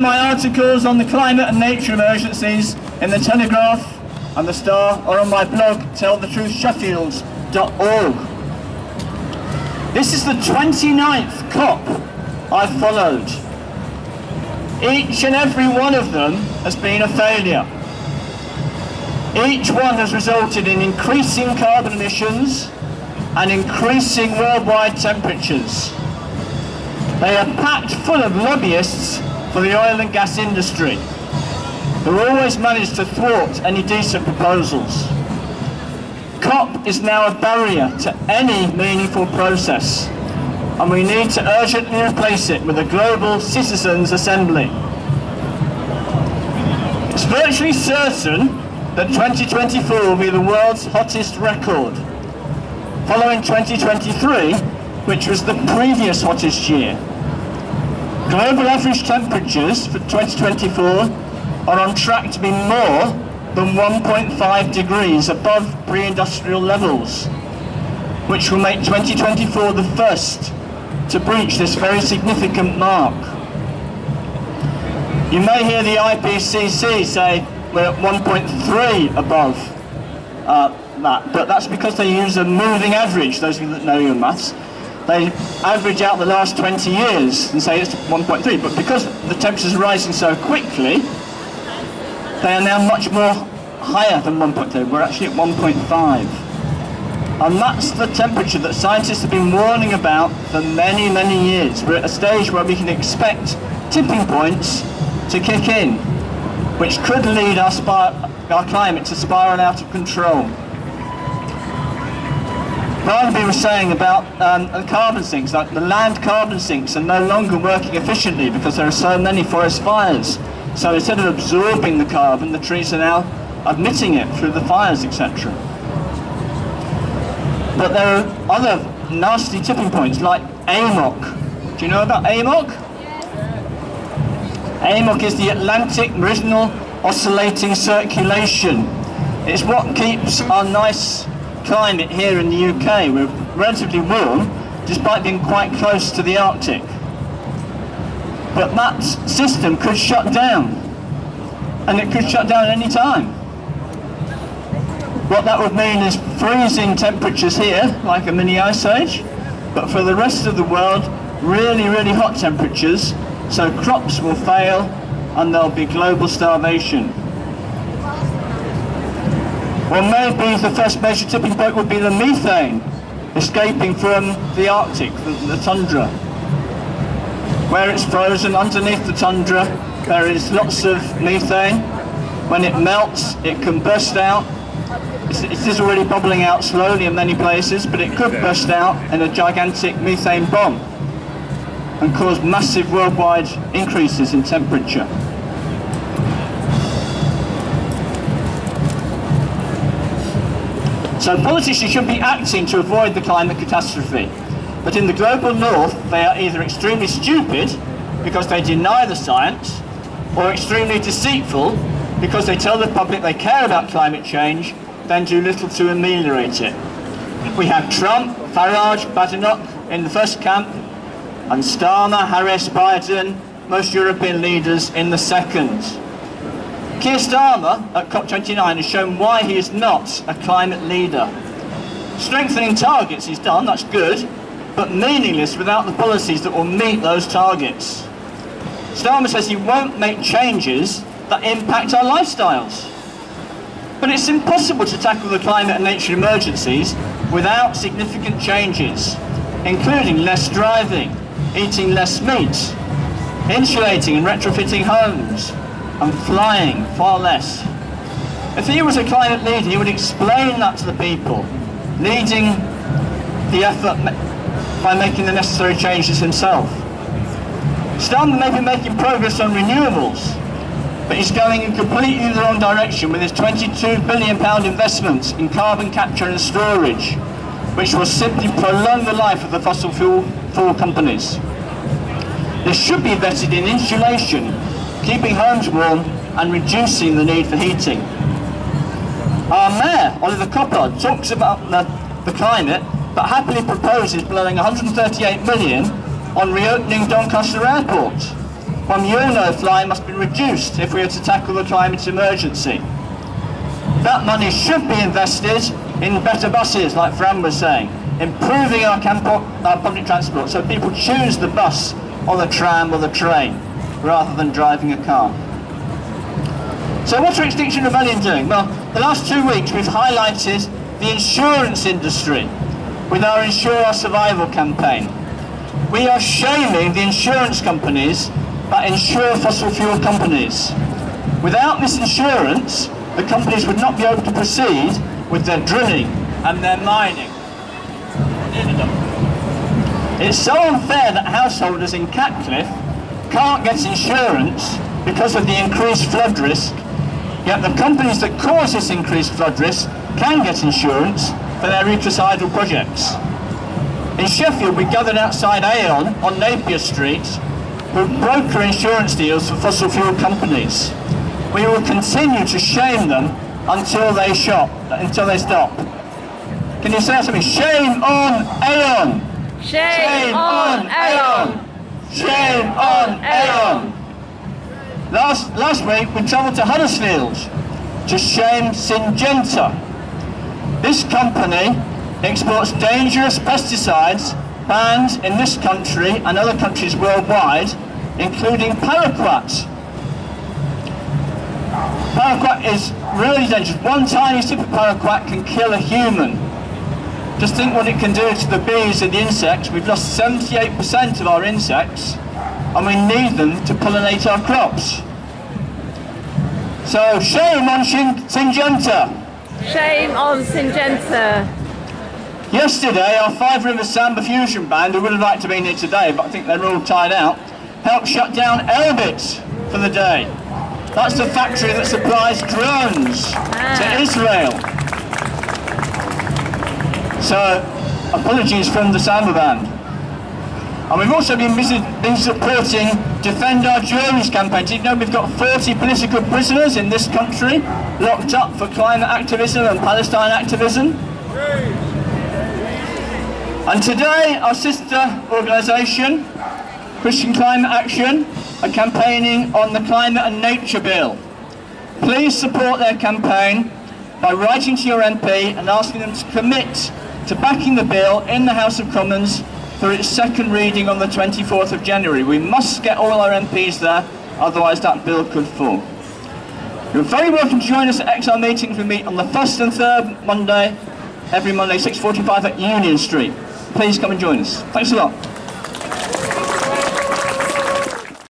My articles on the climate and nature emergencies in the Telegraph and the Star, or on my blog tellthetruthsheffield.org. This is the 29th COP I've followed. Each and every one of them has been a failure. Each one has resulted in increasing carbon emissions and increasing worldwide temperatures. They are packed full of lobbyists for the oil and gas industry, who always manage to thwart any decent proposals. COP is now a barrier to any meaningful process, and we need to urgently replace it with a global citizens' assembly. It's virtually certain that 2024 will be the world's hottest record, following 2023, which was the previous hottest year. Global average temperatures for 2024 are on track to be more than 1.5 degrees above pre-industrial levels, which will make 2024 the first to breach this very significant mark. You may hear the IPCC say we're at 1.3 above that, but that's because they use a moving average. Those of you that know your maths, they average out the last 20 years and say it's 1.3, but because the temperatures are rising so quickly, they are now much more higher than 1.3. We're actually at 1.5. And that's the temperature that scientists have been warning about for many, many years. We're at a stage where we can expect tipping points to kick in, which could lead our climate to spiral out of control. Barnaby was saying about carbon sinks, like the land carbon sinks are no longer working efficiently because there are so many forest fires. So instead of absorbing the carbon, the trees are now emitting it through the fires, etc. But there are other nasty tipping points like AMOC. Do you know about AMOC? AMOC is the Atlantic Meridional Oscillating Circulation. It's what keeps our nice climate here in the UK. We're relatively warm, despite being quite close to the Arctic. But that system could shut down, and it could shut down at any time. What that would mean is freezing temperatures here, like a mini ice age, but for the rest of the world, really, really hot temperatures, so crops will fail and there'll be global starvation. Well, maybe the first major tipping point would be the methane escaping from the Arctic, the tundra. Where it's frozen underneath the tundra, there is lots of methane. When it melts, it can burst out. It is already bubbling out slowly in many places, but it could burst out in a gigantic methane bomb and cause massive worldwide increases in temperature. So politicians should be acting to avoid the climate catastrophe. But in the global north, they are either extremely stupid because they deny the science, or extremely deceitful because they tell the public they care about climate change, then do little to ameliorate it. We have Trump, Farage, Badenoch in the first camp, and Starmer, Harris, Biden, most European leaders in the second. Keir Starmer at COP29 has shown why he is not a climate leader. Strengthening targets he's done, that's good, but meaningless without the policies that will meet those targets. Starmer says he won't make changes that impact our lifestyles. But it's impossible to tackle the climate and nature emergencies without significant changes, including less driving, eating less meat, insulating and retrofitting homes, and flying far less. If he was a climate leader, he would explain that to the people, leading the effort by making the necessary changes himself. Starmer may be making progress on renewables, but he's going in completely the wrong direction with his £22 billion investment in carbon capture and storage, which will simply prolong the life of the fossil fuel companies. This should be invested in insulation, keeping homes warm and reducing the need for heating. Our Mayor, Oliver Coppard, talks about the climate, but happily proposes blowing £138 million on reopening Doncaster Airport, from Wroe flying must be reduced if we are to tackle the climate emergency. That money should be invested in better buses, like Fran was saying, improving our public transport so people choose the bus or the tram or the train rather than driving a car. So what are Extinction Rebellion doing? Well, the last 2 weeks we've highlighted the insurance industry with our Insure Our Survival campaign. We are shaming the insurance companies that insure fossil fuel companies. Without this insurance, the companies would not be able to proceed with their drilling and their mining. It's so unfair that householders in Catcliffe can't get insurance because of the increased flood risk, yet the companies that cause this increased flood risk can get insurance for their ecological projects. In Sheffield, we gathered outside Aon on Napier Street who broker insurance deals for fossil fuel companies. We will continue to shame them until they stop. Can you say that to me? Shame on Aon! Shame on Aon! Shame on Aon! Last week we travelled to Huddersfield to shame Syngenta. This company exports dangerous pesticides banned in this country and other countries worldwide, including paraquat. Paraquat is really dangerous. One tiny sip of paraquat can kill a human. Just think what it can do to the bees and the insects. We've lost 78% of our insects, and we need them to pollinate our crops. So shame on Syngenta. Shame on Syngenta. Yesterday, our Five Rivers Samba Fusion Band, who would have liked to be here today, but I think they're all tied out, helped shut down Elbit for the day. That's the factory that supplies drones to Israel. So, apologies from the Samba Band. And we've also been supporting Defend Our Juries campaign. Do you know we've got 40 political prisoners in this country locked up for climate activism and Palestine activism? And today, our sister organisation, Christian Climate Action, are campaigning on the Climate and Nature Bill. Please support their campaign by writing to your MP and asking them to commit to backing the bill in the House of Commons for its second reading on the 24th of January. We must get all our MPs there, otherwise that bill could fall. You're very welcome to join us at XR meetings. We meet on the 1st and 3rd Monday, every Monday, 6:45 at Union Street. Please come and join us. Thanks a lot.